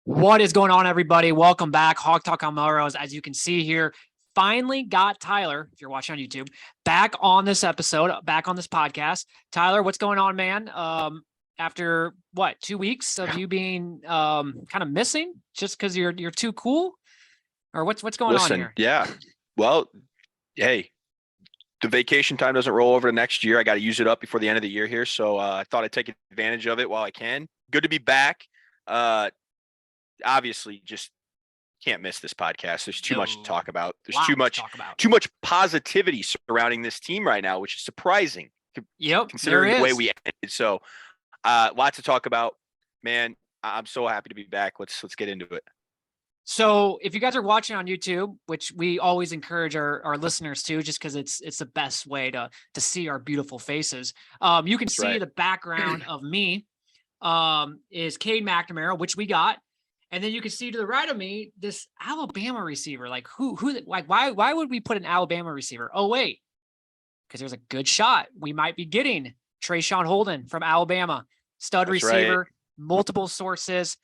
What is going on, everybody? Welcome back. Hawk Talk on Melrose. As you can see here, finally got Tyler, if you're watching on YouTube, back on this episode, back on this podcast. Tyler, what's going on, man? After what, 2 weeks of you being kind of missing just because you're too cool? Or what's going on here? Yeah. Well, hey, the vacation time doesn't roll over to next year. I got to use it up before the end of the year here. So I thought I'd take advantage of it while I can. Good to be back. Obviously, just can't miss this podcast. There's too much to talk about. There's too much positivity surrounding this team right now, which is surprising. Considering the way we ended. So lots to talk about, man. I'm so happy to be back. Let's get into it. So if you guys are watching on YouTube, which we always encourage our listeners to, just because it's the best way to see our beautiful faces. You can see the background of me is Cade McNamara, which we got. And then you can see to the right of me, this Alabama receiver. Like why would we put an Alabama receiver? Oh, wait, because there's a good shot. We might be getting Trayshawn Holden from Alabama, stud receiver, multiple sources,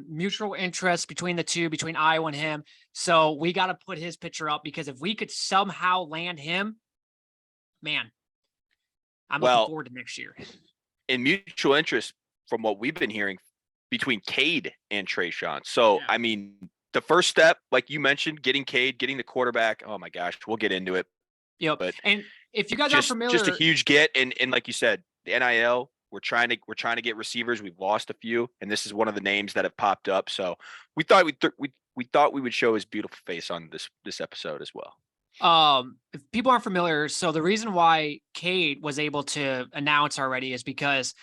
mutual interest between the two, between Iowa and him. So we got to put his picture up because if we could somehow land him, man, I'm looking forward to next year. In mutual interest, from what we've been hearing, between Cade and Trayshawn. So, yeah. I mean, the first step, like you mentioned, getting Cade, getting the quarterback. Oh my gosh, we'll get into it. Yep. But and if you guys aren't familiar, just a huge get. And like you said, the NIL, we're trying to get receivers. We've lost a few, and this is one of the names that have popped up. So we thought we would show his beautiful face on this episode as well. If people aren't familiar, so the reason why Cade was able to announce already is because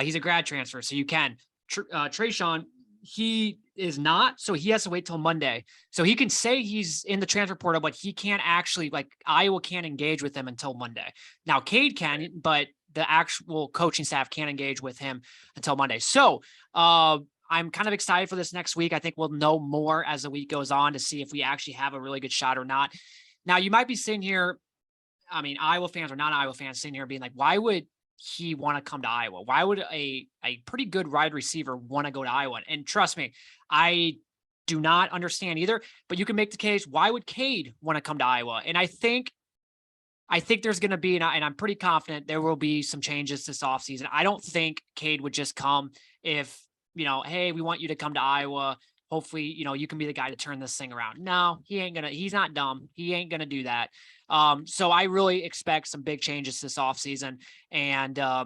he's a grad transfer, so you can. Trayshawn, he is not, so he has to wait till Monday. So he can say he's in the transfer portal, but he can't actually, like, Iowa can't engage with him until Monday. Now, Cade can, but the actual coaching staff can't engage with him until Monday. So I'm kind of excited for this next week. I think we'll know more as the week goes on to see if we actually have a really good shot or not. Now, you might be sitting here, I mean, Iowa fans or non-Iowa fans sitting here being like, why would he want to come to Iowa? Why would a pretty good wide receiver want to go to Iowa? And trust me, I do not understand either, but you can make the case. Why would Cade want to come to Iowa? And I think there's going to be, and I'm pretty confident there will be some changes this offseason. I don't think Cade would just come if, hey, we want you to come to Iowa. Hopefully, you can be the guy to turn this thing around. No, he's not dumb. He ain't going to do that. So I really expect some big changes this offseason. And I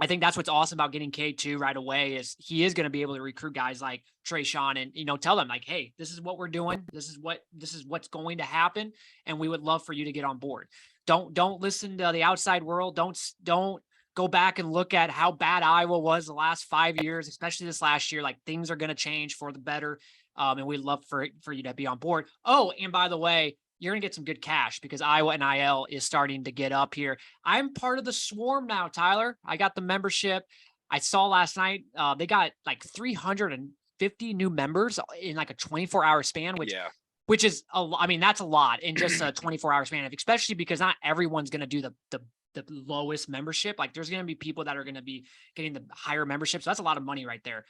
think that's what's awesome about getting Cade too right away is he is going to be able to recruit guys like Trayshawn and, tell them like, hey, this is what we're doing. This is what's going to happen. And we would love for you to get on board. Don't listen to the outside world. Don't go back and look at how bad Iowa was the last 5 years, especially this last year. Like things are going to change for the better. And we'd love for you to be on board. Oh, and by the way, you're going to get some good cash because Iowa NIL is starting to get up here. I'm part of the swarm now, Tyler. I got the membership. I saw last night they got like 350 new members in like a 24-hour span, which is that's a lot in just a 24-hour span, especially because not everyone's going to do the lowest membership. Like there's going to be people that are going to be getting the higher membership. So that's a lot of money right there.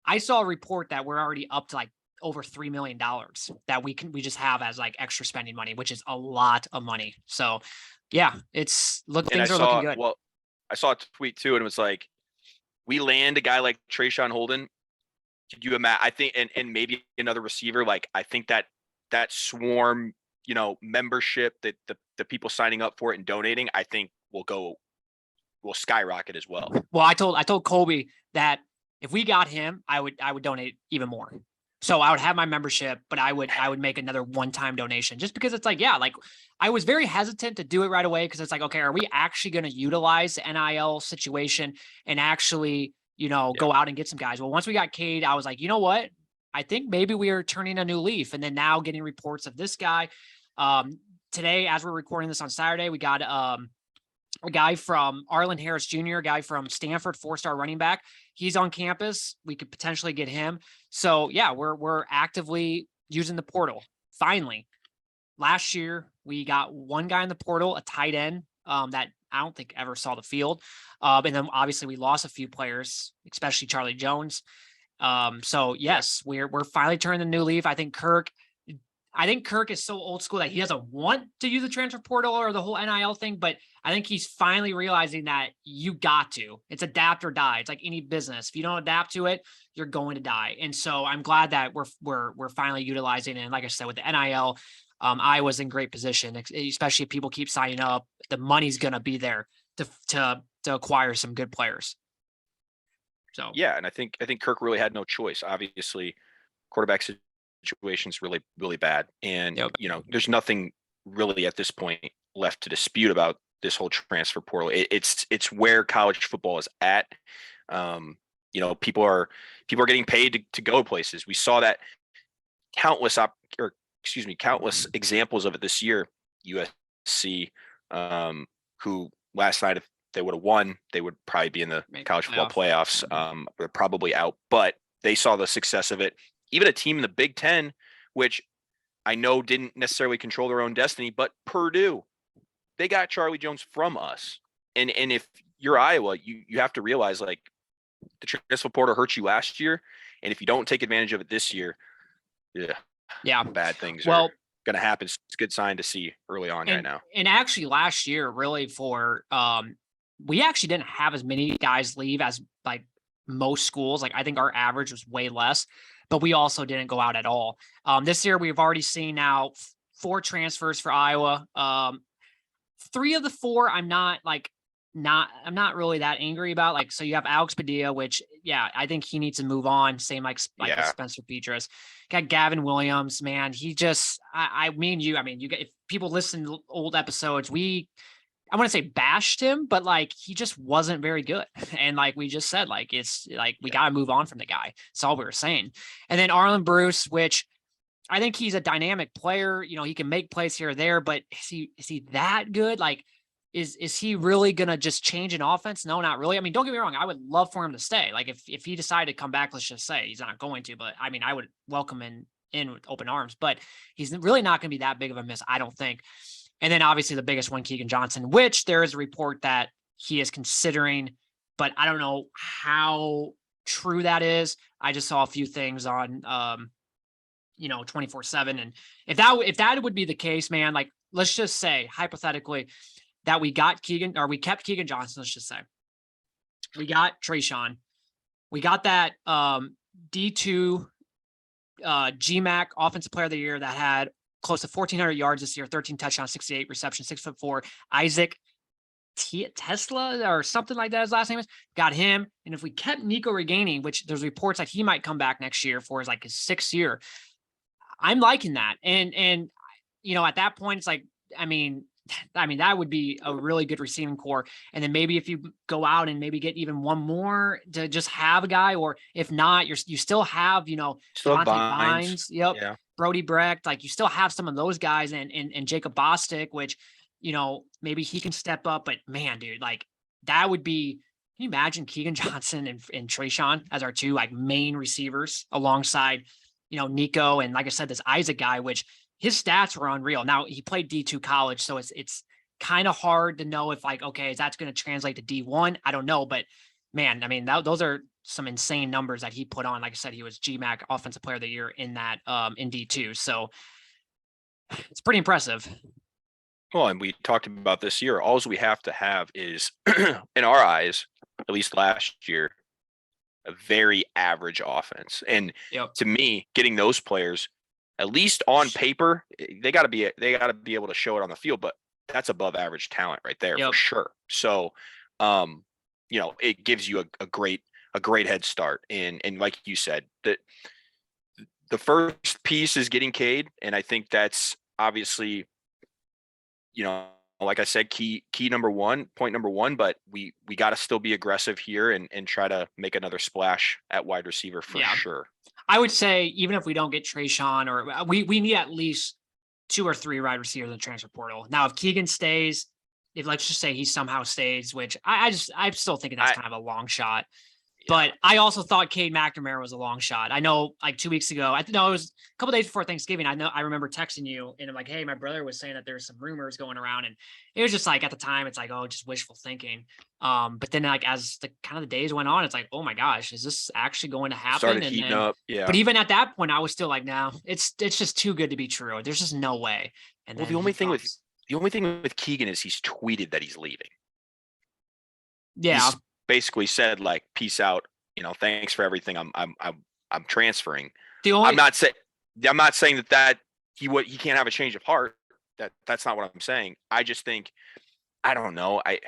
I saw a report that we're already up to like over $3 million that we just have as like extra spending money, which is a lot of money. So yeah, things are looking good. Well, I saw a tweet too, and it was like, we land a guy like Trayshawn Holden. Could you imagine? I think, and maybe another receiver. Like, I think that swarm, membership that the people signing up for it and donating, I think will skyrocket as well. Well, I told Colby that if we got him, I would donate even more. So I would have my membership, but I would make another one-time donation just because it's like, yeah, like I was very hesitant to do it right away because it's like, okay, are we actually going to utilize the NIL situation and actually, go out and get some guys? Well, once we got Cade, I was like, you know what? I think maybe we are turning a new leaf. And then now getting reports of this guy. Today, as we're recording this on Saturday, we got a guy from Arlen Harris Jr., a guy from Stanford, 4-star running back. He's on campus. We could potentially get him. So yeah, we're actively using the portal. Finally, last year we got one guy in the portal, a tight end that I don't think ever saw the field. And then obviously we lost a few players, especially Charlie Jones. So yes, we're finally turning the new leaf. I think Kirk is so old school that he doesn't want to use the transfer portal or the whole NIL thing, but I think he's finally realizing that you got to. It's adapt or die. It's like any business. If you don't adapt to it, you're going to die. And so I'm glad that we're finally utilizing it. And like I said, with the NIL, Iowa's in great position, especially if people keep signing up. The money's going to be there to acquire some good players. So yeah, and I think Kirk really had no choice. Obviously, quarterback situation's really, really bad. And, there's nothing really at this point left to dispute about this whole transfer portal. It's where college football is at. People are getting paid to go places. We saw that countless examples of it this year. USC, who last night, if they would have won, they would probably be in the college football playoffs. They're probably out, but they saw the success of it. Even a team in the Big Ten, which I know didn't necessarily control their own destiny, but Purdue, they got Charlie Jones from us. And if you're Iowa, you have to realize, like, the transfer portal hurt you last year, and if you don't take advantage of it this year, bad things are going to happen. It's a good sign to see early on right now. And actually, last year, really for we actually didn't have as many guys leave as like most schools. Like I think our average was way less, but we also didn't go out at all. This year, we've already seen now 4 transfers for Iowa. 3 of the 4, I'm not really that angry about. Like, so you have Alex Padilla, which, I think he needs to move on. Same like Spencer Petras. Got Gavin Williams, man. He just, if people listen to old episodes, I want to say bashed him, but like, he just wasn't very good. And like we just said, like, it's like, we got to move on from the guy. That's all we were saying. And then Arlen Bruce, which I think he's a dynamic player. He can make plays here or there, but is he that good? Like, is he really going to just change an offense? No, not really. I mean, don't get me wrong. I would love for him to stay. Like if he decided to come back, let's just say he's not going to, but I mean, I would welcome him in with open arms, but he's really not going to be that big of a miss, I don't think. And then obviously the biggest one, Keegan Johnson, which there is a report that he is considering, but I don't know how true that is. I just saw a few things on, 24/7. And if that would be the case, man, like, let's just say hypothetically that we kept Keegan Johnson. Let's just say we got Trayshawn, we got that D2 GMAC offensive player of the year that had close to 1,400 yards this year, 13 touchdowns, 68 receptions, 6'4". Isaac Tesla or something like that, his last name is, got him. And if we kept Nico Reganey, which there's reports that he might come back next year for his 6th year, I'm liking that. And at that point, it's like, I mean, that would be a really good receiving core. And then maybe if you go out and maybe get even one more to just have a guy, or if not, you still have, Still have Vines. Yep. Yeah. Brody Brecht, like you still have some of those guys and Jacob Bostic, which, maybe he can step up, but man, dude, like that would be, can you imagine Keegan Johnson and Trayshawn as our 2 main receivers alongside, Nico. And like I said, this Isaac guy, which his stats were unreal. Now he played D2 college, so it's kind of hard to know if okay, is that's going to translate to D1? I don't know, but man, I mean, those are some insane numbers that he put on. Like I said, he was GMAC offensive player of the year in that in D2. So it's pretty impressive. Well, and we talked about this year. All we have to have is, in our eyes, at least last year, a very average offense. And to me, getting those players, at least on paper, they got to be able to show it on the field. But that's above average talent right there for sure. So, it gives you a great head start. And like you said, the first piece is getting Cade, and I think that's obviously, like I said, point number one, but we got to still be aggressive here and try to make another splash at wide receiver for sure. I would say even if we don't get Trayshawn, or we need at least 2 or 3 wide receivers in the transfer portal. Now, if Keegan stays, if let's just say he somehow stays, which I'm still thinking that's kind of a long shot. But I also thought Cade McNamara was a long shot. I know, like 2 weeks ago, it was a couple days before Thanksgiving. I remember texting you and I'm like, hey, my brother was saying that there's some rumors going around, and it was just like at the time, it's like, oh, just wishful thinking. But then like as the kind of the days went on, it's like, oh my gosh, is this actually going to happen? Started And heating then, up. Yeah. but even at that point, I was still like, no, it's just too good to be true. There's just no way. And Well, then the only thing with Keegan is he's tweeted that he's leaving. yeah, He's basically said like, peace out. Thanks for everything. I'm transferring. the only I'm not saying that he can't have a change of heart. That's not what I'm saying. I just think, I don't know. I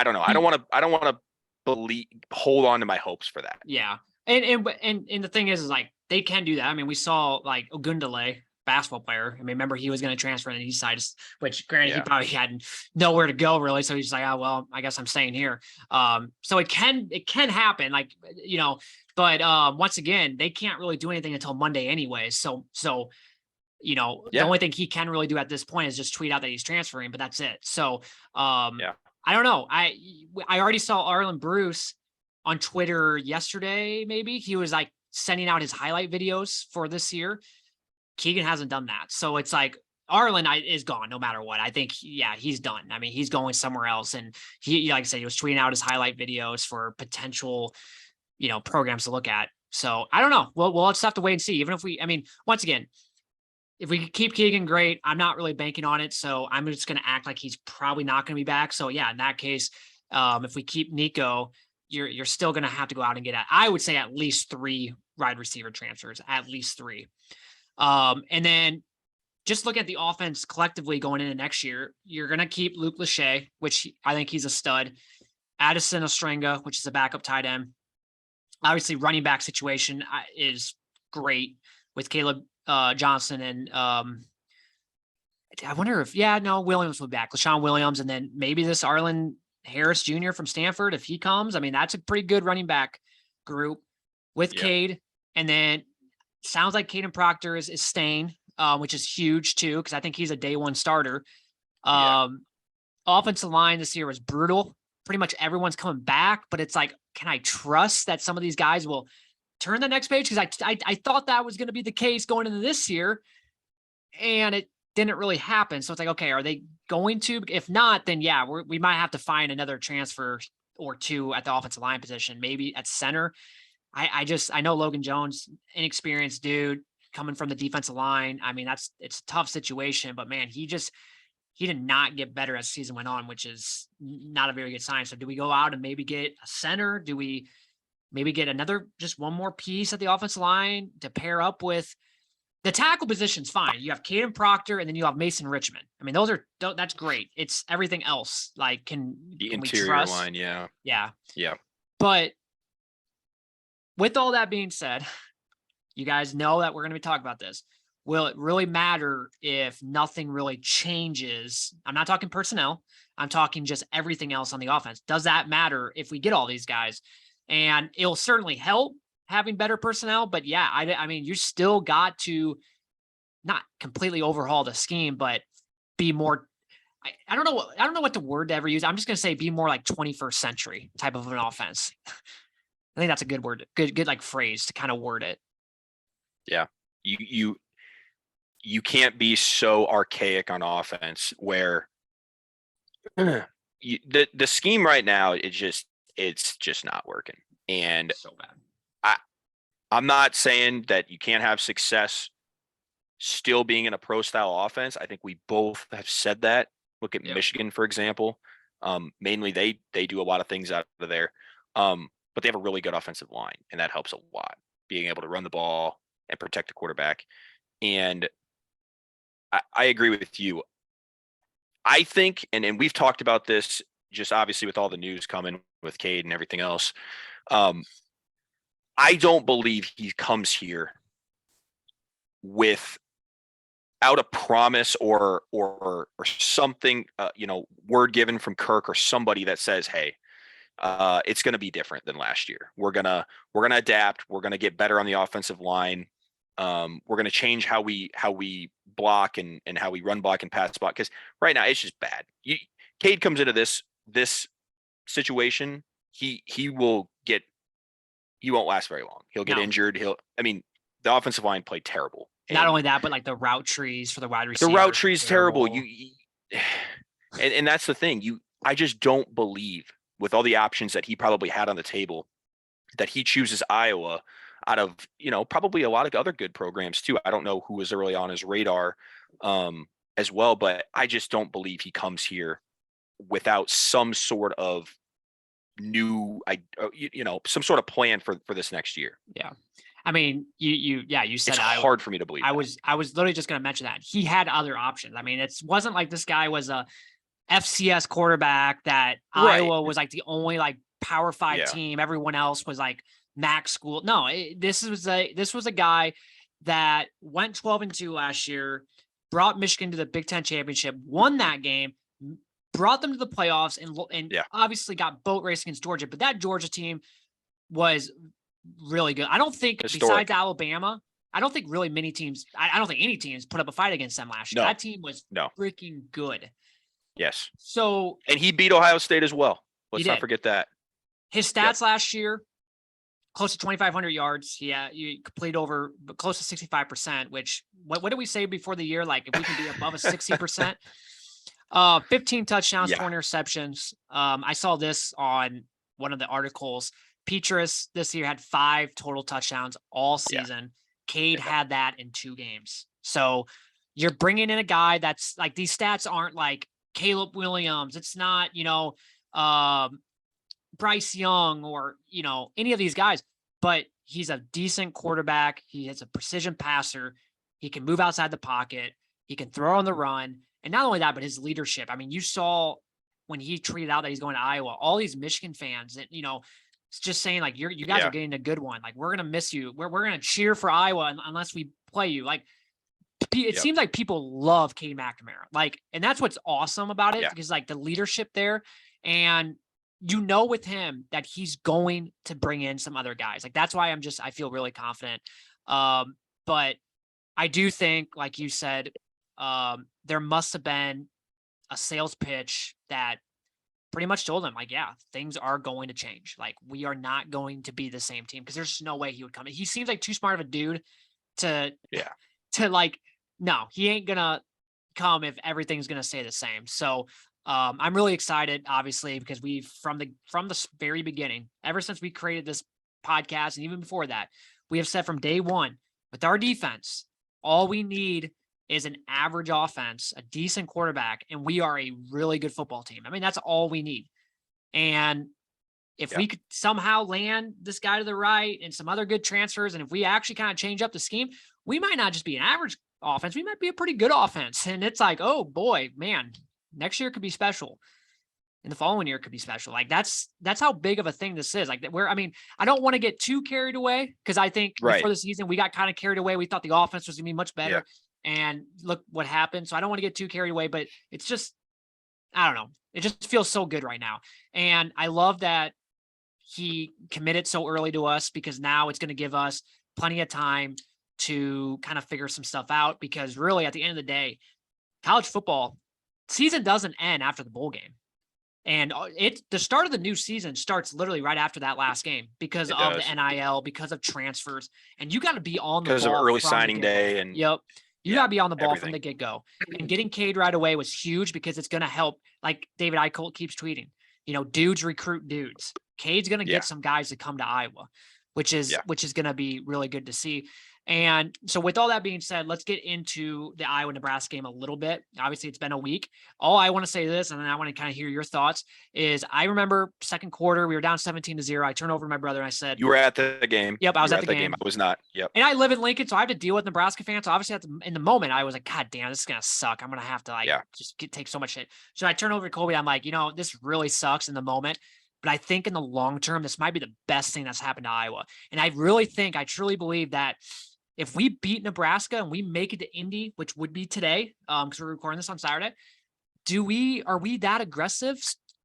don't know. I don't want to hold on to my hopes for that. Yeah. And the thing is like they can do that. I mean, we saw like Ogundele, basketball player. I mean, remember he was going to transfer and he decided, which granted he probably had nowhere to go really. So he's like, oh, well, I guess I'm staying here. So it can happen, like, but once again, they can't really do anything until Monday anyway. So the only thing he can really do at this point is just tweet out that he's transferring, but that's it. So I don't know. I already saw Arlen Bruce on Twitter yesterday. Maybe he was like sending out his highlight videos for this year. Keegan hasn't done that. So it's like Arlen is gone no matter what. I think, he's done. I mean, he's going somewhere else. And he, like I said, he was tweeting out his highlight videos for potential, programs to look at. So I don't know. We'll just have to wait and see. Even if once again, if we keep Keegan, great. I'm not really banking on it. So I'm just going to act like he's probably not going to be back. So yeah, in that case, if we keep Nico, you're still going to have to go out and get I would say at least 3 wide receiver transfers, at least 3. And then just look at the offense collectively going into next year. You're going to keep Luke Lachey, which I think he's a stud. Addison Ostrenga, which is a backup tight end. Obviously, running back situation is great with Caleb Johnson and I wonder if Williams will be back. LaShawn Williams, and then maybe this Arlen Harris Jr. from Stanford if he comes. I mean, that's a pretty good running back group with Cade, and then sounds like Caden Proctor is staying, which is huge too, because I think he's a day one starter. Offensive line this year was brutal. Pretty much everyone's coming back, but it's like, can I trust that some of these guys will turn the next page? Because I thought that was going to be the case going into this year, and it didn't really happen. So it's like, okay, are they going to? If not, then we might have to find another transfer or 2 at the offensive line position, maybe at center. I know Logan Jones, inexperienced dude coming from the defensive line. I mean, it's a tough situation, but man, he did not get better as the season went on, which is not a very good sign. So do we go out and maybe get a center? Do we maybe get just one more piece at the offensive line to pair up with the tackle position's fine. You have Caden Proctor and then you have Mason Richmond. I mean, that's great. It's everything else. Like, can interior we trust? line? Yeah. But with all that being said, you guys know that we're going to be talking about this. Will it really matter if nothing really changes? I'm not talking personnel. I'm talking just everything else on the offense. Does that matter if we get all these guys? And it'll certainly help having better personnel. But I mean, you still got to not completely overhaul the scheme, but be more. I don't know what the word to ever use. I'm just going to say be more like 21st century type of an offense. I think that's a good word, good like phrase to kind of word it. Yeah. You can't be so archaic on offense where the scheme right now, it's just not working. And so bad. I'm not saying that you can't have success still being in a pro style offense. I think we both have said that. Look at Michigan, for example. Mainly they do a lot of things out of there. But they have a really good offensive line, and that helps a lot, being able to run the ball and protect the quarterback. And I agree with you. I think, and we've talked about this just obviously with all the news coming with Cade and everything else. I don't believe he comes here without a promise or something, word given from Kirk or somebody that says, hey, it's going to be different than last year. We're going to adapt. We're going to get better on the offensive line. We're going to change how we block and how we run block and pass block. Cause right now it's just bad. Cade comes into this situation he won't last very long. He'll get injured. The offensive line played terrible. Not only that, but like the route trees for the wide receiver. The route tree is terrible. And that's the thing. I just don't believe, with all the options that he probably had on the table, that he chooses Iowa out of, probably a lot of other good programs too. I don't know who was really on his radar as well, but I just don't believe he comes here without some sort of some sort of plan for this next year. Yeah. I mean, you said it's hard for me to believe. I was literally just going to mention that he had other options. I mean, it wasn't like this guy was a FCS quarterback that Iowa was like the only like Power 5 team. Everyone else was like MAC school. No, this was a guy that went 12-2 last year, brought Michigan to the Big Ten championship, won that game, brought them to the playoffs, and obviously got boat race against Georgia. But that Georgia team was really good. I don't think besides Alabama, I don't think really many teams, I don't think any teams put up a fight against them last year. That team was freaking good. Yes. So, and he beat Ohio State as well. Let's not forget that. His stats last year, close to 2,500 yards. Yeah, you complete over close to 65%, which what did we say before the year? Like if we can be above a 60%, 15 touchdowns, 4 interceptions. I saw this on one of the articles. Petrus this year had 5 total touchdowns all season. Cade had that in 2 games. So you're bringing in a guy that's like, these stats aren't like Caleb Williams. It's not, Bryce Young or, any of these guys, but he's a decent quarterback. He is a precision passer. He can move outside the pocket. He can throw on the run. And not only that, but his leadership. I mean, you saw when he tweeted out that he's going to Iowa, all these Michigan fans that, it's just saying like, you guys are getting a good one. Like, we're going to miss you. We're going to cheer for Iowa unless we play you. Like, it seems like people love Cade McNamara. Like, and that's what's awesome about it because like the leadership there, and with him that he's going to bring in some other guys. Like, that's why I feel really confident. But I do think, like you said, there must have been a sales pitch that pretty much told him like, things are going to change. Like, we are not going to be the same team, because there's no way he would come in. He seems like too smart of a dude to like, no, he ain't gonna come if everything's gonna stay the same. So I'm really excited, obviously, because we've from the very beginning, ever since we created this podcast, and even before that, we have said from day one, with our defense, all we need is an average offense, a decent quarterback, and we are a really good football team. I mean, that's all we need. And if we could somehow land this guy to the right and some other good transfers, and if we actually kind of change up the scheme, we might not just be an average offense. We might be a pretty good offense. And it's like, oh boy, man, next year could be special. And the following year could be special. Like, that's how big of a thing this is. Like, I don't want to get too carried away, because I think before the season, we got kind of carried away. We thought the offense was going to be much better. And look what happened. So I don't want to get too carried away, but it's just, I don't know. It just feels so good right now. And I love that he committed so early to us, because now it's going to give us plenty of time to kind of figure some stuff out, because really at the end of the day, college football season doesn't end after the bowl game. And the start of the new season starts literally right after that last game, because of the NIL, because of transfers. And you got to be on the ball. Because of early signing day. And you got to be on the ball from the get-go. And getting Cade right away was huge, because it's going to help. Like David Eichholt keeps tweeting, dudes recruit dudes. Cade's going to get some guys to come to Iowa, which is going to be really good to see. And so with all that being said, let's get into the Iowa-Nebraska game a little bit. Obviously, it's been a week. All I want to say this, and then I want to kind of hear your thoughts, is I remember second quarter, we were down 17-0. I turned over to my brother and I said, you were at the game. Yep, I was at the game. I was not. Yep. And I live in Lincoln, so I have to deal with Nebraska fans. So obviously in the moment, I was like, God damn, this is going to suck. I'm going to have to take so much shit. So I turned over to Colby. I'm like, this really sucks in the moment. But I think in the long term, this might be the best thing that's happened to Iowa. And I truly believe that if we beat Nebraska and we make it to Indy, which would be today, because we're recording this on Saturday, are we that aggressive?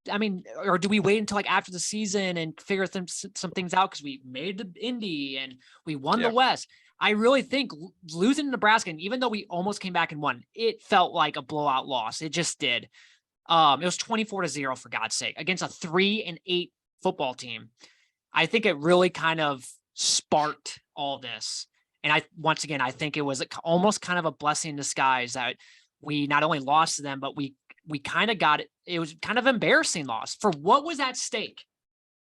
I mean, or do we wait until like after the season and figure some things out, because we made the Indy and we won the West? I really think losing to Nebraska, and even though we almost came back and won, it felt like a blowout loss. It just did. It was 24-0 for God's sake, against a 3-8 football team. I think it really kind of sparked all this. And once again, I think it was almost kind of a blessing in disguise that we not only lost to them, but we kind of got it. It was kind of embarrassing loss for what was at stake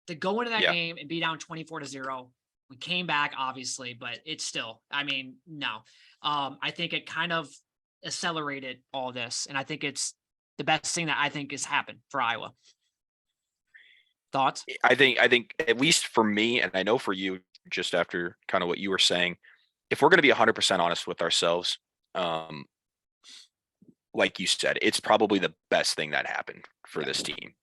to go into that game and be down 24-0. We came back, obviously, but it's still, I mean, no. I think it kind of accelerated all this. And I think it's the best thing that I think has happened for Iowa. Thoughts? I think at least for me, and I know for you, just after kind of what you were saying, if we're going to be 100% honest with ourselves, like you said, it's probably the best thing that happened for this team.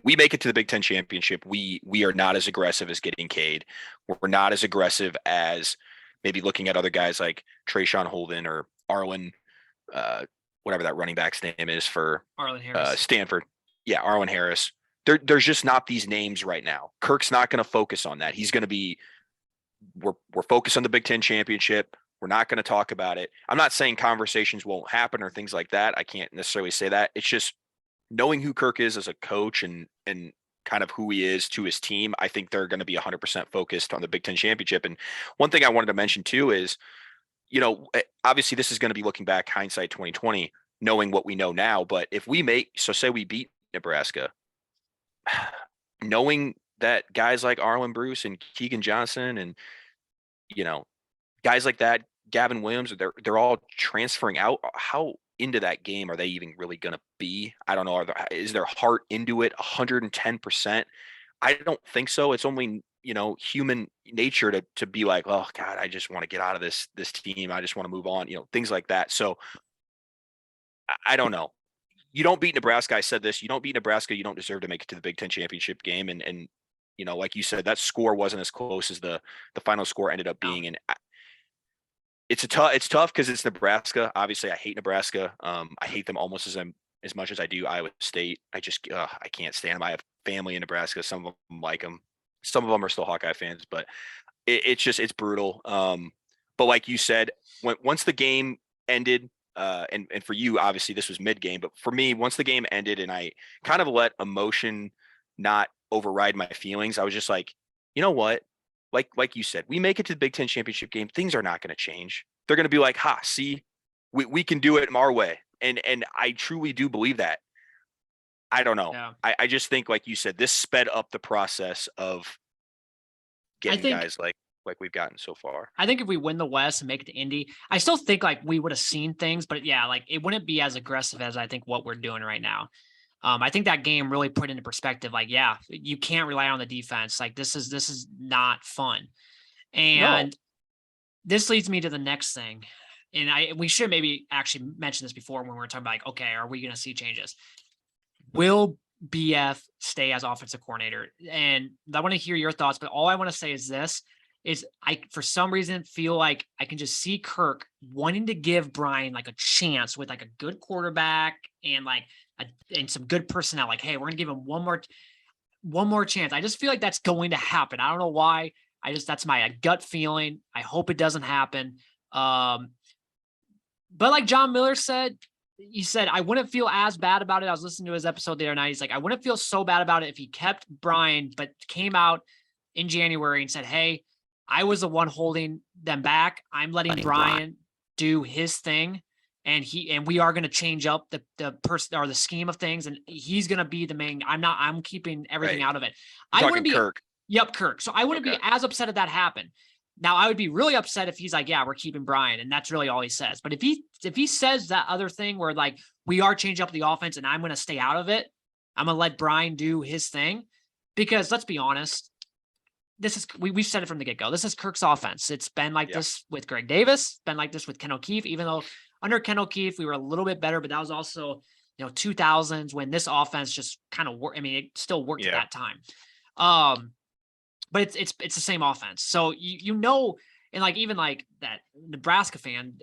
We make it to the Big Ten championship. We are not as aggressive as getting Cade. We're not as aggressive as maybe looking at other guys like Trayshawn Holden or Arlen, whatever that running back's name is for Arlen Harris. Stanford. Yeah, Arlen Harris. There's just not these names right now. Kirk's not going to focus on that. He's going to be, we're focused on the Big Ten championship. We're not going to talk about it. I'm not saying conversations won't happen or things like that. I can't necessarily say that. It's just knowing who Kirk is as a coach and kind of who he is to his team. I think they're going to be 100% focused on the Big Ten championship. And one thing I wanted to mention too is, obviously this is going to be looking back, hindsight 2020, knowing what we know now. But if we say we beat Nebraska, knowing that guys like Arlen Bruce and Keegan Johnson and, guys like that, Gavin Williams, they're all transferring out. How into that game are they even really going to be? I don't know. Is their heart into it 110%? I don't think so. It's only, human nature to be like, oh God, I just want to get out of this team. I just want to move on, things like that. So I don't know. You don't beat Nebraska. I said this, you don't beat Nebraska. You don't deserve to make it to the Big Ten championship game. And like you said, that score wasn't as close as the final score ended up being. And it's tough because it's Nebraska. Obviously I hate Nebraska. I hate them almost as much as I do Iowa State. I just, I can't stand them. I have family in Nebraska. Some of them like them. Some of them are still Hawkeye fans, but it's brutal. But like you said, once the game ended, and for you, obviously this was mid-game, but for me, once the game ended and I kind of let emotion not override my feelings, I was just like, you know what? Like you said, we make it to the Big Ten championship game. Things are not going to change. They're going to be like, see, we can do it our way. And I truly do believe that. I don't know. Yeah. I just think, like you said, this sped up the process of getting guys like we've gotten so far. I think if we win the West and make it to Indy, I still think like we would have seen things, but yeah, like it wouldn't be as aggressive as I think what we're doing right now. I think that game really put into perspective, like, yeah, you can't rely on the defense. Like this is not fun. And this leads me to the next thing. And we should maybe actually mention this before when we were talking about like, okay, are we going to see changes? Will BF stay as offensive coordinator? And I want to hear your thoughts, but all I want to say is this, is I, for some reason, feel like I can just see Kirk wanting to give Brian like a chance with like a good quarterback and like and some good personnel. Like, hey, we're gonna give him one more chance. I just feel like that's going to happen. I don't know why. That's my gut feeling. I hope it doesn't happen. But like John Miller said, he said, I wouldn't feel as bad about it. I was listening to his episode the other night. He's like, I wouldn't feel so bad about it if he kept Brian, but came out in January and said, hey, I was the one holding them back. I'm letting Brian do his thing. And we are going to change up the person or the scheme of things. And he's going to be the main, I'm keeping everything out of it. I wouldn't be Kirk. Yep. Kirk. So I wouldn't be as upset if that happened. Now I would be really upset if he's like, yeah, we're keeping Brian. And that's really all he says. But if he says that other thing where like, we are changing up the offense and I'm going to stay out of it, I'm going to let Brian do his thing, because let's be honest, this is, we've said it from the get-go. This is Kirk's offense. It's been like this with Greg Davis, been like this with Ken O'Keefe, even though under Ken O'Keefe, we were a little bit better, but that was also, 2000s when this offense just kind of worked. I mean, it still worked at that time. But it's the same offense. So, and like, even like that Nebraska fan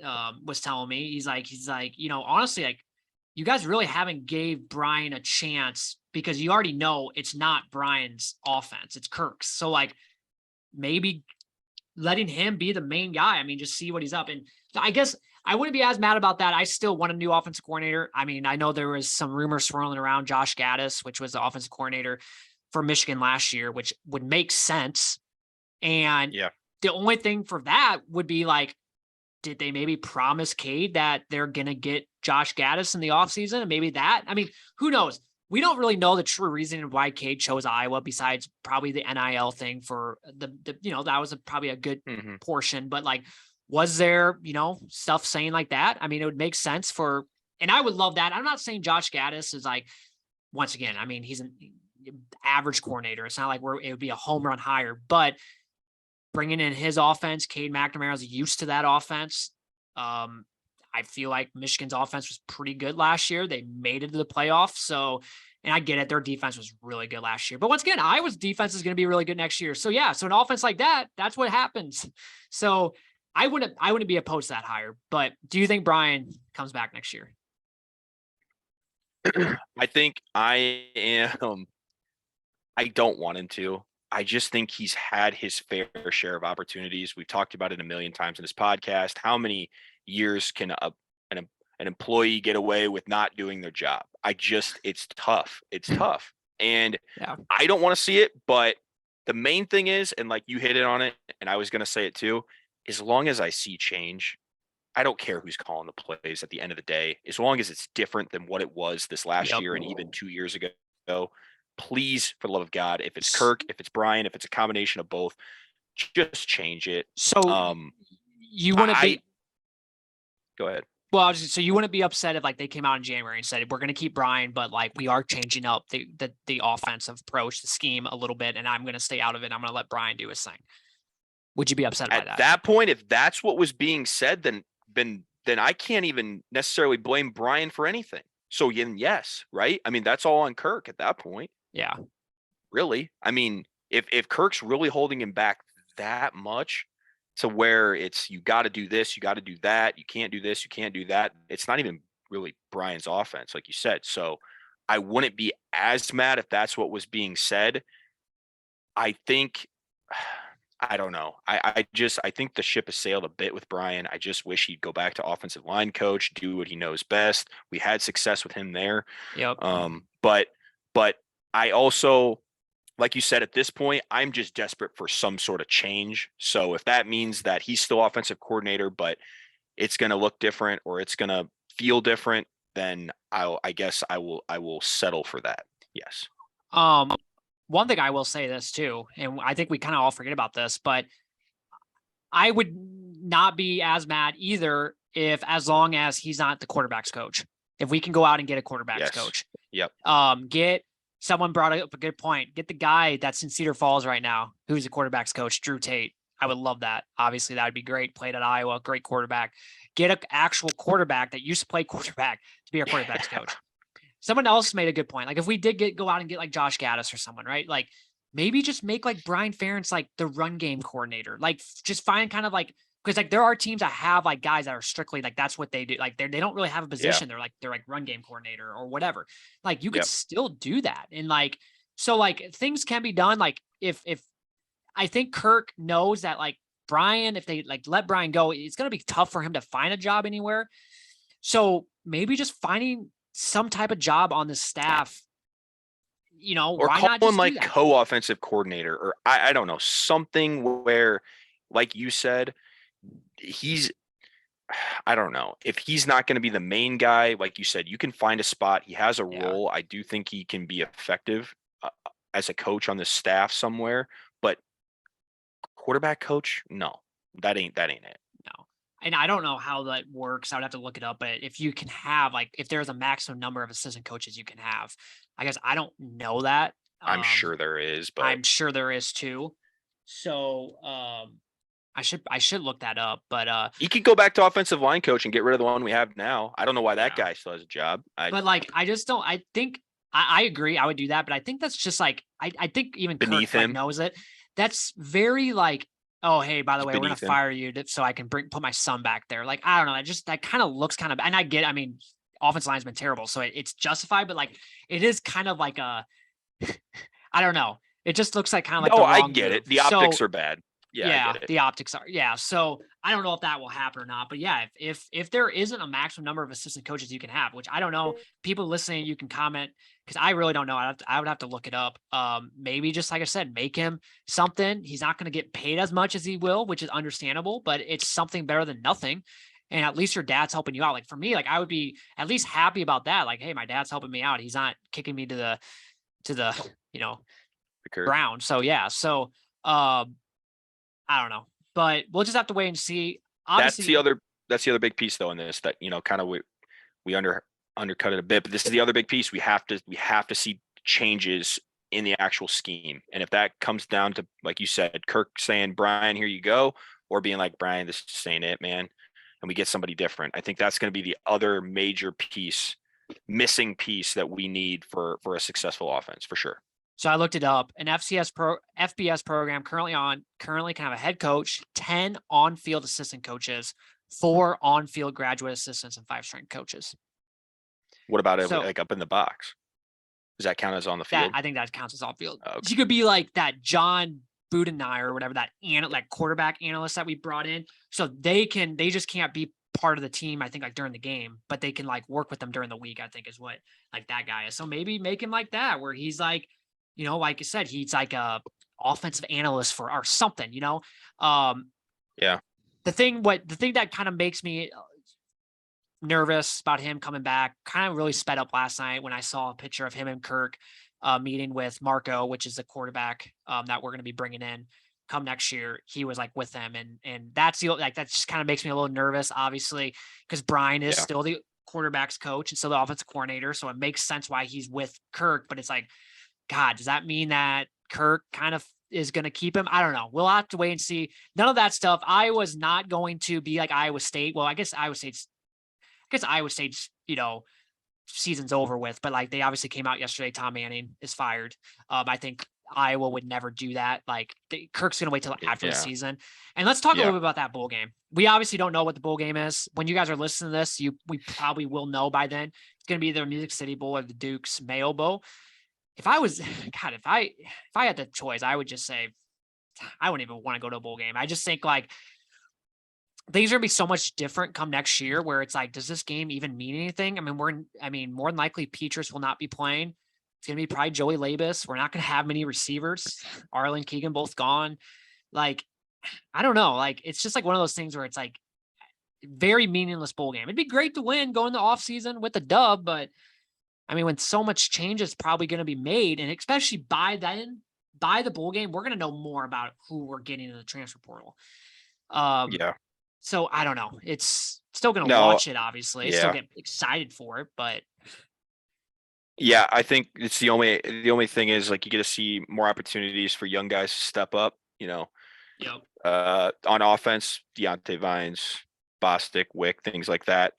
was telling me, he's like, honestly, like you guys really haven't gave Brian a chance because you already know it's not Brian's offense. It's Kirk's. So like maybe letting him be the main guy. I mean, just see what he's up. And I guess I wouldn't be as mad about that. I still want a new offensive coordinator. I mean, I know there was some rumors swirling around Josh Gaddis, which was the offensive coordinator for Michigan last year, which would make sense. And Yeah. the only thing for that would be like, did they maybe promise Cade that they're going to get Josh Gaddis in the offseason? And maybe that, I mean, who knows? We don't really know the true reason why Cade chose Iowa besides probably the NIL thing for the that was probably a good portion, but like, was there, stuff saying like that? I mean, it would make sense and I would love that. I'm not saying Josh Gaddis is like, once again, I mean, he's an average coordinator. It's not like it would be a home run hire, but bringing in his offense, Cade McNamara is used to that offense. I feel like Michigan's offense was pretty good last year. They made it to the playoffs. So, and I get it. Their defense was really good last year. But once again, Iowa's defense is going to be really good next year. So yeah, so an offense like that, that's what happens. So I wouldn't be opposed to that hire. But do you think Brian comes back next year? I think I don't want him to. I just think he's had his fair share of opportunities. We've talked about it a million times in this podcast. How many years can an employee get away with not doing their job? It's tough. It's tough. And I don't want to see it, but the main thing is, and like you hit it on it, and I was going to say it too, as long as I see change, I don't care who's calling the plays at the end of the day, as long as it's different than what it was this last year and even 2 years ago. Please, for the love of God, if it's Kirk, if it's Brian, if it's a combination of both, just change it. So you want to be? Go ahead. Well, so you wouldn't be upset if like they came out in January and said, we're going to keep Brian, but like we are changing up the offensive approach, the scheme a little bit, and I'm going to stay out of it. I'm going to let Brian do his thing. Would you be upset by that? At that point, if that's what was being said, then I can't even necessarily blame Brian for anything. So yes, right? I mean, that's all on Kirk at that point. Yeah. Really? I mean, if Kirk's really holding him back that much to where it's you got to do this, you got to do that, you can't do this, you can't do that, it's not even really Brian's offense, like you said. So I wouldn't be as mad if that's what was being said. I think I don't know. I think the ship has sailed a bit with Brian. I just wish he'd go back to offensive line coach, do what he knows best. We had success with him there. Yep. But I also, like you said, at this point, I'm just desperate for some sort of change. So if that means that he's still offensive coordinator, but it's going to look different or it's going to feel different, then I guess I will settle for that. Yes. One thing I will say this too, and I think we kind of all forget about this, but I would not be as mad either as long as he's not the quarterback's coach. If we can go out and get a quarterback's coach. Yep. Someone brought up a good point. Get the guy that's in Cedar Falls right now, who's the quarterback's coach, Drew Tate. I would love that. Obviously, that would be great. Played at Iowa, great quarterback. Get an actual quarterback that used to play quarterback to be our quarterback's coach. Someone else made a good point. Like if we did go out and get like Josh Gaddis or someone, right? Like maybe just make like Brian Ferentz like the run game coordinator. Like just find kind of like because like there are teams that have like guys that are strictly like that's what they do. Like they don't really have a position. Yeah. They're like run game coordinator or whatever. Like you could still do that. And like so like things can be done. Like if I think Kirk knows that like Brian, if they like let Brian go, it's gonna be tough for him to find a job anywhere. So maybe just finding some type of job on the staff, or call him like co-offensive coordinator, or I don't know, something where, like you said, I don't know if he's not going to be the main guy. Like you said, you can find a spot. He has a role. I do think he can be effective as a coach on the staff somewhere, but quarterback coach, no, that ain't it. No. And I don't know how that works. I would have to look it up, but if you can have if there's a maximum number of assistant coaches you can have, I guess I don't know that. I'm sure there is, but I'm sure there is too. So, I should look that up, but he could go back to offensive line coach and get rid of the one we have now. I don't know why that guy still has a job. But I just don't. I think I agree. I would do that, but I think that's just I think even beneath Kirk him knows it. That's very oh, hey, by the way, we're going to fire you so I can put my son back there. Like, I don't know. That kind of looks kind of, and I mean, offensive line's been terrible, so it's justified, but it is kind of like I don't know. It just looks like kind of the wrong I get move. It. The optics are bad. Yeah, the optics are. Yeah. So I don't know if that will happen or not, but yeah, if there isn't a maximum number of assistant coaches you can have, which I don't know, people listening, you can comment, because I really don't know. I would have to look it up. Maybe just like I said, make him something. He's not going to get paid as much as he will, which is understandable, but it's something better than nothing. And at least your dad's helping you out. Like for me, like I would be at least happy about that. Like, hey, my dad's helping me out. He's not kicking me to the ground. So yeah. So I don't know, but we'll just have to wait and see. Obviously, That's the other big piece though in this that kind of we undercut it a bit, but this is the other big piece. We have to see changes in the actual scheme, and if that comes down to, like you said, Kirk saying, Brian, here you go, or being like, Brian, this just ain't it, man, and we get somebody different, I think that's going to be the other major missing piece that we need for a successful offense for sure. So I looked it up. An FBS program currently can have a head coach, 10 on-field assistant coaches, 4 on-field graduate assistants, and 5 strength coaches. What about it like up in the box? Does that count as on the field? I think that counts as on field. Okay. You could be like that John Budenai or whatever, that quarterback analyst that we brought in. So they just can't be part of the team, I think, like during the game, but they can like work with them during the week, I think is what like that guy is. So maybe make him like that, where he's like, like I said, he's like a offensive analyst or something, Yeah. The thing that kind of makes me nervous about him coming back kind of really sped up last night when I saw a picture of him and Kirk meeting with Marco, which is the quarterback that we're going to be bringing in come next year. He was like with them. And that just kind of makes me a little nervous, obviously, because Brian is still the quarterback's coach and still the offensive coordinator. So it makes sense why he's with Kirk, but it's like, God, does that mean that Kirk kind of is going to keep him? I don't know. We'll have to wait and see. None of that stuff. Iowa's not going to be like Iowa State. Well, I guess Iowa State's, season's over with, but like they obviously came out yesterday. Tom Manning is fired. I think Iowa would never do that. Like Kirk's going to wait till after the season. And let's talk a little bit about that bowl game. We obviously don't know what the bowl game is. When you guys are listening to this, we probably will know by then. It's going to be either Music City Bowl or the Duke's Mayo Bowl. If I had the choice, I would just say I wouldn't even want to go to a bowl game. I just think like things are gonna be so much different come next year, where it's like, does this game even mean anything? More than likely Petrus will not be playing. It's gonna be probably Joey Labus. We're not gonna have many receivers. Arlen Keegan both gone. Like, I don't know. Like, it's just like one of those things where it's like very meaningless bowl game. It'd be great to win going to off season with a dub, but when so much change is probably going to be made, and especially by the bowl game, we're going to know more about who we're getting in the transfer portal. So I don't know. It's still going to watch it, obviously. Still get excited for it, but yeah, I think it's the only thing is like you get to see more opportunities for young guys to step up. On offense, Deontay Vines, Bostic, Wick, things like that.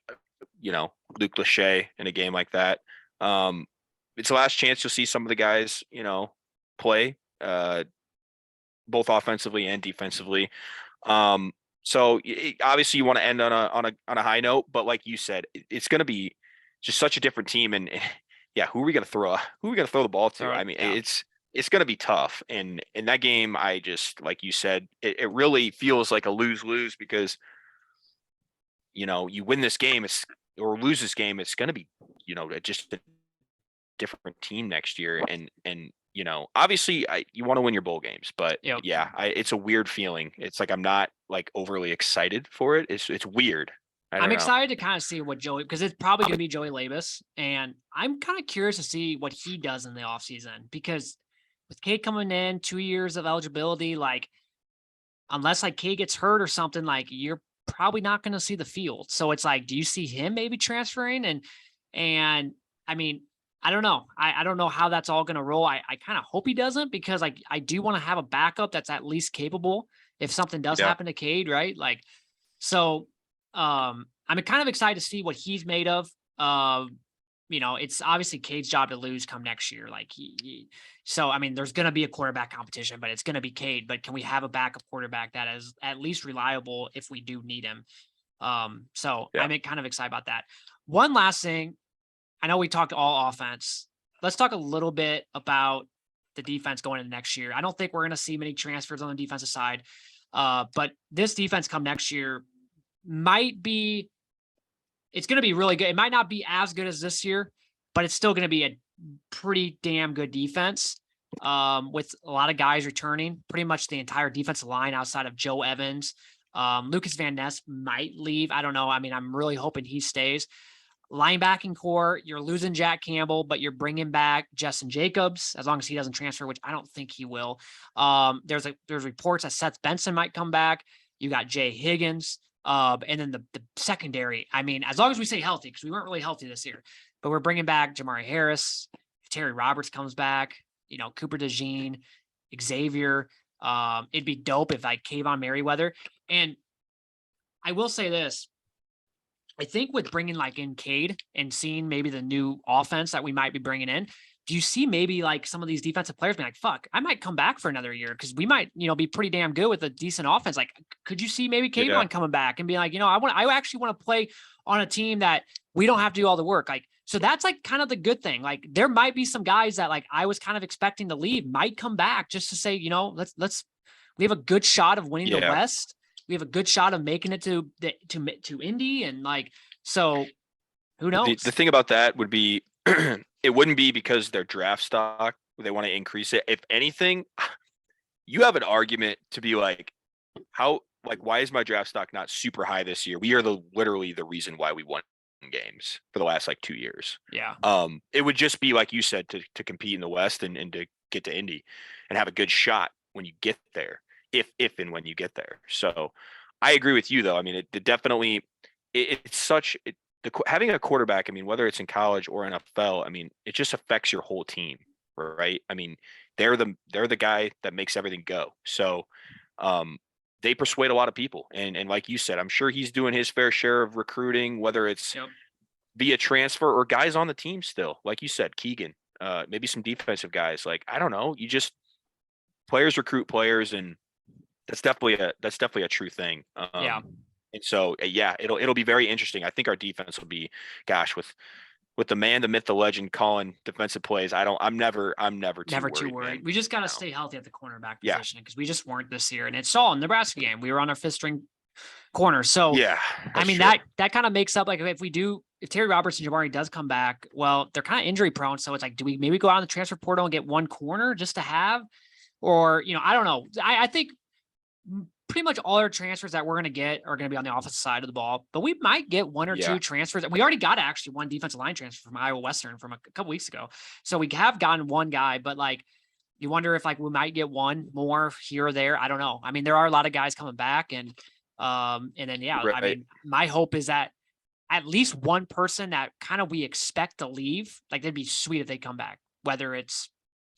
Luke Lachey in a game like that. It's the last chance you'll see some of the guys, play, both offensively and defensively. So obviously you want to end on a high note, but like you said, it's going to be just such a different team. And yeah, who are we going to throw the ball to? It's going to be tough. And in that game, I just, like you said, it really feels like a lose-lose because, you win this game or lose this game, it's going to be, just a different team next year. And obviously you want to win your bowl games, but it's a weird feeling. It's like, I'm not like overly excited for it. It's weird. I'm excited to kind of see what because it's probably going to be Joey Labus. And I'm kind of curious to see what he does in the offseason, because with Cade coming in 2 years of eligibility, like unless like Cade gets hurt or something, like you're probably not going to see the field. So it's like, do you see him maybe transferring? And I don't know. I don't know how that's all going to roll. I kind of hope he doesn't, because like I do want to have a backup that's at least capable if something does happen to Cade, right? Like, so I'm kind of excited to see what he's made of. It's obviously Cade's job to lose come next year. Like there's going to be a quarterback competition, but it's going to be Cade. But can we have a backup quarterback that is at least reliable if we do need him? I'm kind of excited about that. One last thing. I know we talked all offense. Let's talk a little bit about the defense going into next year. I don't think we're going to see many transfers on the defensive side, but this defense come next year it's going to be really good. It might not be as good as this year, but it's still going to be pretty damn good defense. With a lot of guys returning, pretty much the entire defensive line outside of Joe Evans. Lucas Van Ness might leave. I don't know. I mean, I'm really hoping he stays. Linebacking core, you're losing Jack Campbell, but you're bringing back Justin Jacobs as long as he doesn't transfer, which I don't think he will. There's reports that Seth Benson might come back. You got Jay Higgins. And then the secondary. I mean, as long as we stay healthy, because we weren't really healthy this year, but we're bringing back Jamari Harris. If Terry Roberts comes back, Cooper DeJean, Xavier. It'd be dope if like Kayvon Merriweather. And I will say this. I think with bringing like in Cade and seeing maybe the new offense that we might be bringing in, do you see maybe like some of these defensive players being like, fuck, I might come back for another year because we might, be pretty damn good with a decent offense. Like, could you see maybe Kayvon coming back and being like, I actually want to play on a team that we don't have to do all the work. Like, so that's like kind of the good thing. Like there might be some guys that like I was kind of expecting to leave might come back just to say, we have a good shot of winning the West. We have a good shot of making it to Indy, and like, so who knows? The thing about that would be, it wouldn't be because their draft stock, they want to increase it. If anything, you have an argument to be like, why is my draft stock not super high this year? We are literally the reason why we won games for the last like 2 years. Yeah. It would just be like you said to compete in the West and to get to Indy and have a good shot when you get there. If and when you get there. So I agree with you though. I mean, it definitely, having a quarterback, I mean, whether it's in college or NFL, I mean, it just affects your whole team, right? I mean, they're the guy that makes everything go. So they persuade a lot of people. And like you said, I'm sure he's doing his fair share of recruiting, whether it's via transfer or guys on the team still. Like you said, Keegan, maybe some defensive guys. Like, I don't know. Players recruit players, and that's definitely a true thing. And so it'll be very interesting. I think our defense will be, gosh, with the man, the myth, the legend, Collin defensive plays. I'm never too worried. Man. We just got to stay healthy at the cornerback position because we just weren't this year, and it's all in the Nebraska game. We were on our fifth string corner, so I mean true. that kind of makes up like if Terry Roberts and Jamari does come back, well, they're kind of injury prone, so it's like, do we maybe go out in the transfer portal and get one corner just to have, or I don't know. I think pretty much all our transfers that we're going to get are going to be on the offensive side of the ball, but we might get one or two transfers. We already got actually one defensive line transfer from Iowa Western from a couple weeks ago. So we have gotten one guy, but like, you wonder if like we might get one more here or there. I don't know. I mean, there are a lot of guys coming back and then, right. I mean, my hope is that at least one person that kind of we expect to leave, like that'd be sweet if they come back, whether it's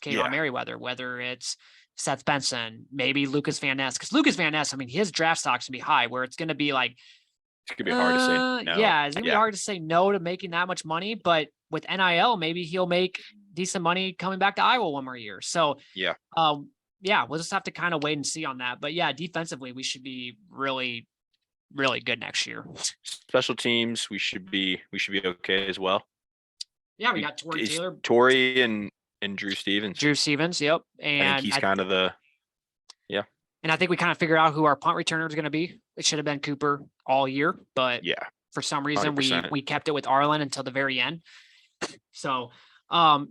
Kayvon Merriweather, whether it's Seth Benson, maybe Lucas Van Ness. Because Lucas Van Ness, I mean, his draft stock's gonna be high, where it's gonna be like, it's gonna be hard to say no. Yeah, it's gonna be hard to say no to making that much money. But with NIL, maybe he'll make decent money coming back to Iowa one more year. So we'll just have to kind of wait and see on that. But yeah, defensively, we should be really, really good next year. Special teams, we should be okay as well. Yeah, we got Torrey Taylor, Torrey and Drew Stevens. Yep. And I think he's kind of and I think we kind of figured out who our punt returner is going to be. It should have been Cooper all year, but for some reason 100%. we kept it with Arlen until the very end. So that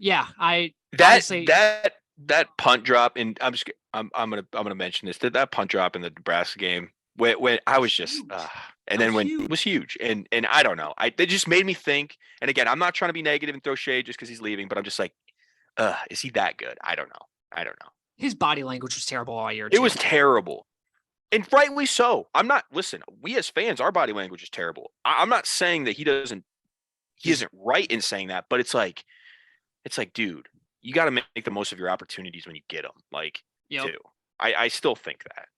punt drop, and I'm gonna mention this, that punt drop in the Nebraska game when I was just and then when it was huge, and I don't know, it just made me think. And again, I'm not trying to be negative and throw shade just because he's leaving, but I'm just like, is he that good? I don't know. His body language was terrible all year. It was terrible. And rightly so. We as fans, our body language is terrible. I'm not saying that he isn't right in saying that, but it's like, dude, you got to make the most of your opportunities when you get them. Like, too. I still think that.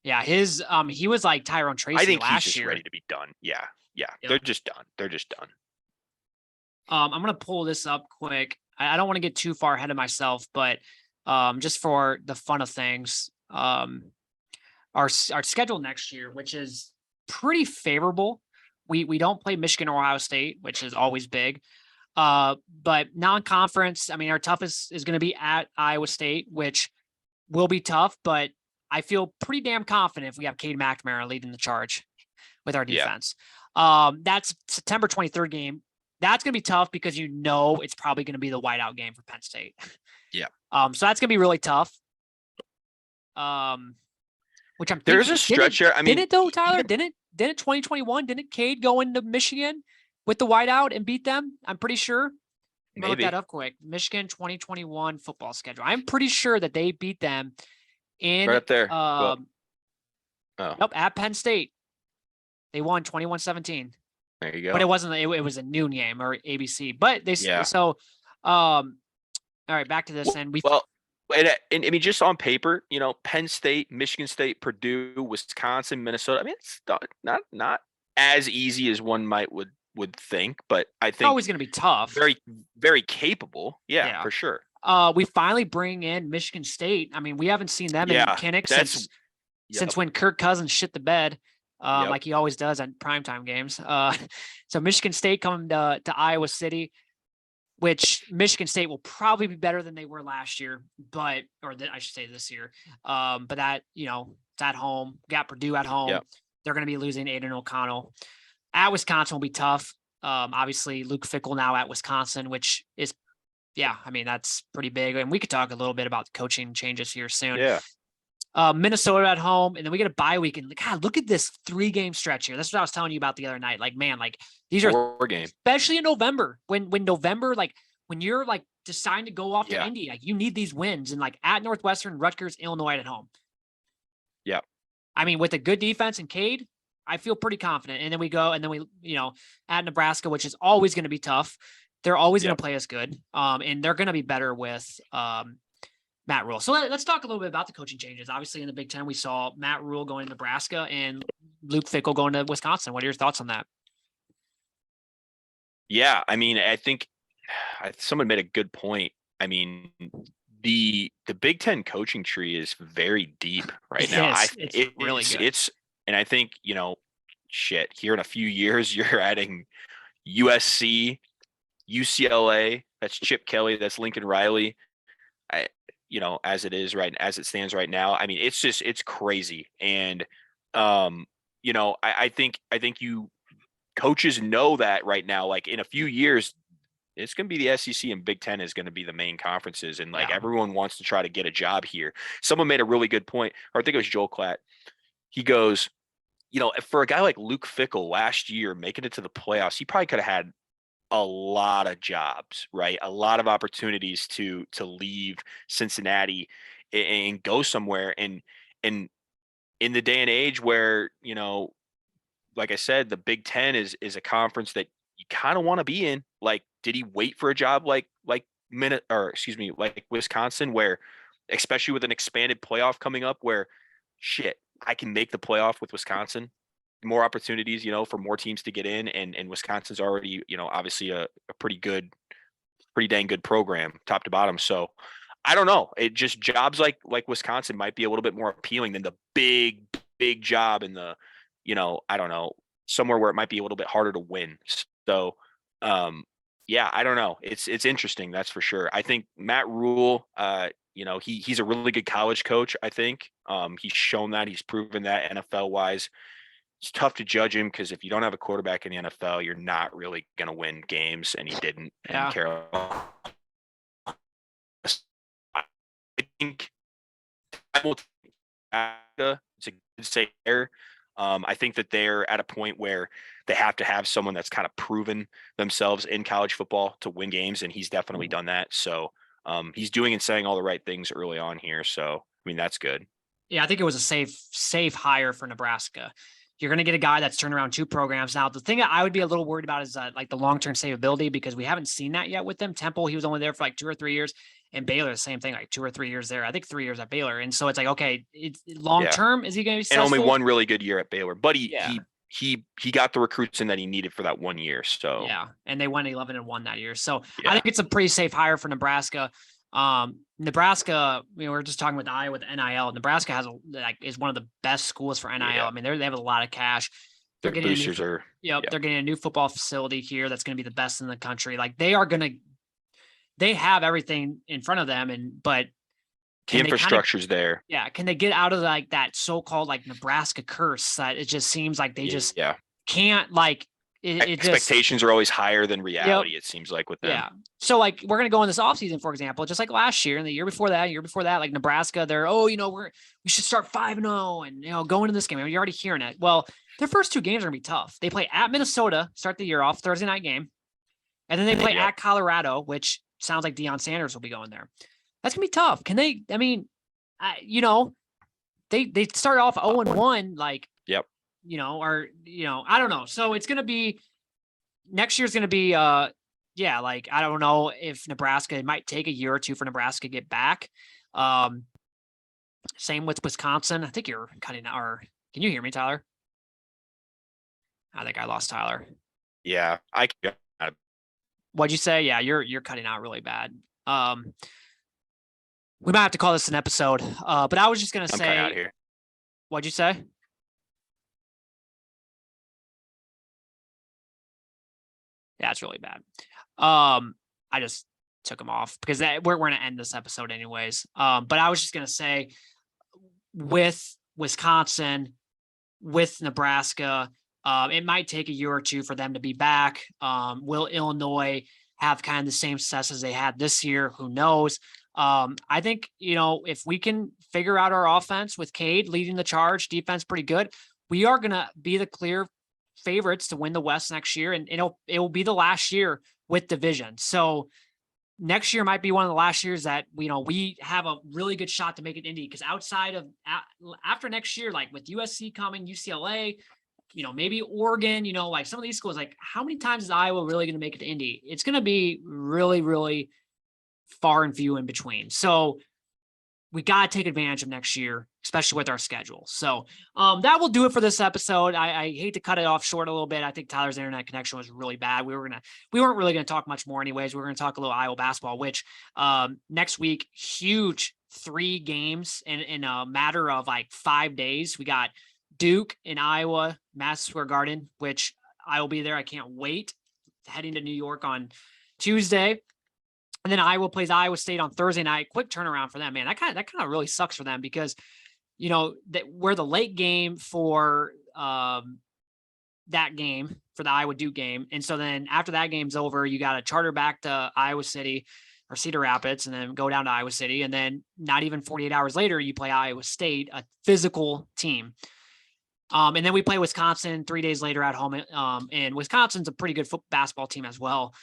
Yeah. He was like Tyrone Tracy. I think last he's just year. ready to be done. Yeah. Yep. They're just done. I'm going to pull this up quick. I don't want to get too far ahead of myself, but just for the fun of things, our schedule next year, which is pretty favorable. We don't play Michigan or Ohio State, which is always big. But non-conference, I mean, our toughest is going to be at Iowa State, which will be tough, but I feel pretty damn confident if we have Cade McNamara leading the charge with our defense. That's September 23rd game. That's going to be tough because it's probably going to be the whiteout game for Penn State. Yeah. So that's going to be really tough. Which I'm There's thinking, a stretch there. I mean, didn't it though, Tyler? Didn't 2021? Didn't Cade go into Michigan with the whiteout and beat them? I'm pretty sure. I'm gonna look that up quick. Michigan 2021 football schedule. I'm pretty sure that they beat them in right up there. Nope, at Penn State. They won 21-17. There you go. But it wasn't. It was a noon game or ABC. But they so. All right, back to this. And and I mean, just on paper, Penn State, Michigan State, Purdue, Wisconsin, Minnesota. I mean, it's not as easy as one would think, but I think it's always going to be tough. Very, very capable. Yeah, for sure. We finally bring in Michigan State. I mean, we haven't seen them in Kinnick since when Kirk Cousins shit the bed, like he always does on primetime games. So Michigan State coming to Iowa City, which Michigan State will probably be better than they were last year, I should say this year. But that, it's at home. Got Purdue at home. Yep. They're going to be losing Aiden O'Connell. At Wisconsin will be tough. Obviously, Luke Fickell now at Wisconsin, which is, I mean, that's pretty big. And we could talk a little bit about the coaching changes here soon. Yeah. Minnesota at home, and then we get a bye week. And God, look at this 3-game stretch here. That's what I was telling you about the other night. Like, man, like these are 4 games, especially in November. When November, like when you're like deciding to go off to Indy, like you need these wins. And like at Northwestern, Rutgers, Illinois at home. Yeah. I mean, with a good defense and Cade, I feel pretty confident. And then we go, and then we, at Nebraska, which is always going to be tough. They're always going to play us good. And they're going to be better with Matt Rule. So let's talk a little bit about the coaching changes. Obviously, in the Big Ten, we saw Matt Rule going to Nebraska and Luke Fickell going to Wisconsin. What are your thoughts on that? Yeah, I mean, I think someone made a good point. I mean, the Big Ten coaching tree is very deep right now. It's really good. And I think, here in a few years, you're adding USC, UCLA, that's Chip Kelly, that's Lincoln Riley. As it stands right now. I mean, it's crazy. And, I think you coaches know that right now, like in a few years, it's going to be the SEC and Big Ten is going to be the main conferences. And everyone wants to try to get a job here. Someone made a really good point, or I think it was Joel Klatt. He goes, for a guy like Luke Fickell last year, making it to the playoffs, he probably could have had a lot of jobs, right? A lot of opportunities to leave Cincinnati and go somewhere. And in the day and age where, like I said, the Big Ten is a conference that you kind of want to be in. Like, did he wait for a job like Wisconsin, where, especially with an expanded playoff coming up, where I can make the playoff with Wisconsin, more opportunities, for more teams to get in, and Wisconsin's already, obviously a pretty dang good program, top to bottom. So I don't know. It just jobs like Wisconsin might be a little bit more appealing than the big job in the, I don't know, somewhere where it might be a little bit harder to win. So, I don't know. It's interesting. That's for sure. I think Matt Rule, he's a really good college coach. I think he's shown that, he's proven that NFL wise. It's tough to judge him because if you don't have a quarterback in the NFL, you're not really going to win games, and he didn't. Yeah. And Carolina, I think it's a good say there. I think that they're at a point where they have to have someone that's kind of proven themselves in college football to win games, and he's definitely done that. So he's doing and saying all the right things early on here. So, I mean, that's good. Yeah, I think it was a safe hire for Nebraska. You're going to get a guy that's turned around 2 programs. Now, the thing that I would be a little worried about is like the long-term savability, because we haven't seen that yet with them. Temple, he was only there for like 2 or 3 years, and Baylor, the same thing, like 2 or 3 years there. I think 3 years at Baylor. And so it's like, okay, it's long-term. Is he going to be successful? And only 1 really good year at Baylor, but he got the recruits in that he needed for that 1 year. So yeah, and they went 11-1 that year. So I think it's a pretty safe hire for Nebraska. Nebraska, we're just talking with Iowa with NIL. Nebraska is one of the best schools for NIL. Yeah. I mean, they have a lot of cash. They're getting they're getting a new football facility here that's going to be the best in the country. Like they have everything in front of them, but the infrastructure's there. Yeah. Can they get out of like that so-called like Nebraska curse that it just seems like they just can't like it just, Expectations are always higher than reality, it seems like, with them. yeah. So like we're gonna go in this offseason, for example, just like last year and the year before that, like Nebraska, they're we should start 5-0 and go into this game. You're already hearing it. Well, their first two games are gonna be tough. They play at Minnesota, start the year off, Thursday night game, and then they play at Colorado, which sounds like Deion Sanders will be going there. That's gonna be tough. Can they? I mean, they start off 0-1, like I don't know. So it's gonna be. Next year's going to be, I don't know if Nebraska, it might take a year or two for Nebraska to get back. Same with Wisconsin. I think you're cutting out, or can you hear me, Tyler? I think I lost Tyler. Yeah. What'd you say? Yeah, you're cutting out really bad. We might have to call this an episode. But I was just going to say, out here. What'd you say? Yeah, it's really bad. I just took them off because we're going to end this episode anyways. But I was just going to say, with Wisconsin, with Nebraska, it might take a year or two for them to be back. Will Illinois have kind of the same success as they had this year? Who knows? I think, if we can figure out our offense with Cade leading the charge, defense pretty good, we are going to be the clear favorites to win the West next year, and it will be the last year with division. So next year might be one of the last years that we have a really good shot to make it Indy, because outside of after next year, like with USC coming, UCLA, maybe Oregon, like some of these schools, like how many times is Iowa really going to make it to Indy? It's going to be really, really far and few in between. So we got to take advantage of next year, especially with our schedule. So that will do it for this episode. I hate to cut it off short a little bit. I think Tyler's internet connection was really bad. We weren't really going to talk much more anyways. We were going to talk a little Iowa basketball, which next week, huge 3 games in a matter of like 5 days. We got Duke in Iowa, Madison Square Garden, which I will be there. I can't wait. Heading to New York on Tuesday. And then Iowa plays Iowa State on Thursday night. Quick turnaround for them, man. That kind of really sucks for them because, we're the late game for that game, for the Iowa Duke game. And so then after that game's over, you got to charter back to Iowa City or Cedar Rapids and then go down to Iowa City. And then not even 48 hours later, you play Iowa State, a physical team. And then we play Wisconsin 3 days later at home. And Wisconsin's a pretty good basketball team as well.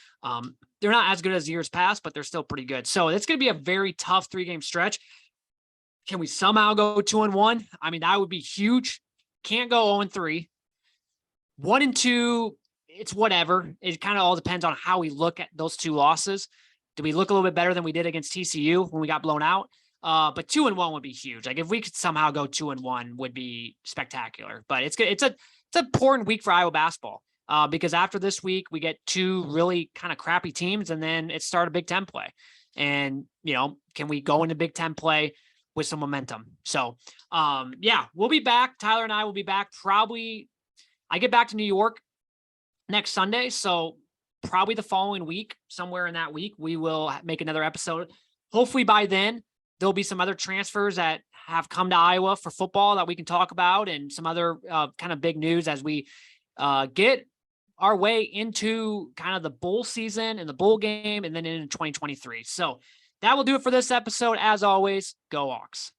They're not as good as years past, but they're still pretty good. So it's going to be a very tough 3-game stretch. Can we somehow go 2-1? I mean, that would be huge. Can't go 0-3. 1-2, it's whatever. It kind of all depends on how we look at those 2 losses. Do we look a little bit better than we did against TCU when we got blown out? But 2-1 would be huge. Like if we could somehow go 2-1 would be spectacular, but it's good. It's an important week for Iowa basketball, because after this week we get 2 really kind of crappy teams and then it started Big Ten play, and can we go into Big Ten play with some momentum? So, we'll be back. Tyler and I will be back. Probably I get back to New York next Sunday. So probably the following week, somewhere in that week, we will make another episode. Hopefully by then, there'll be some other transfers that have come to Iowa for football that we can talk about, and some other kind of big news as we get our way into kind of the bowl season and the bowl game and then into 2023. So that will do it for this episode. As always, go Hawks.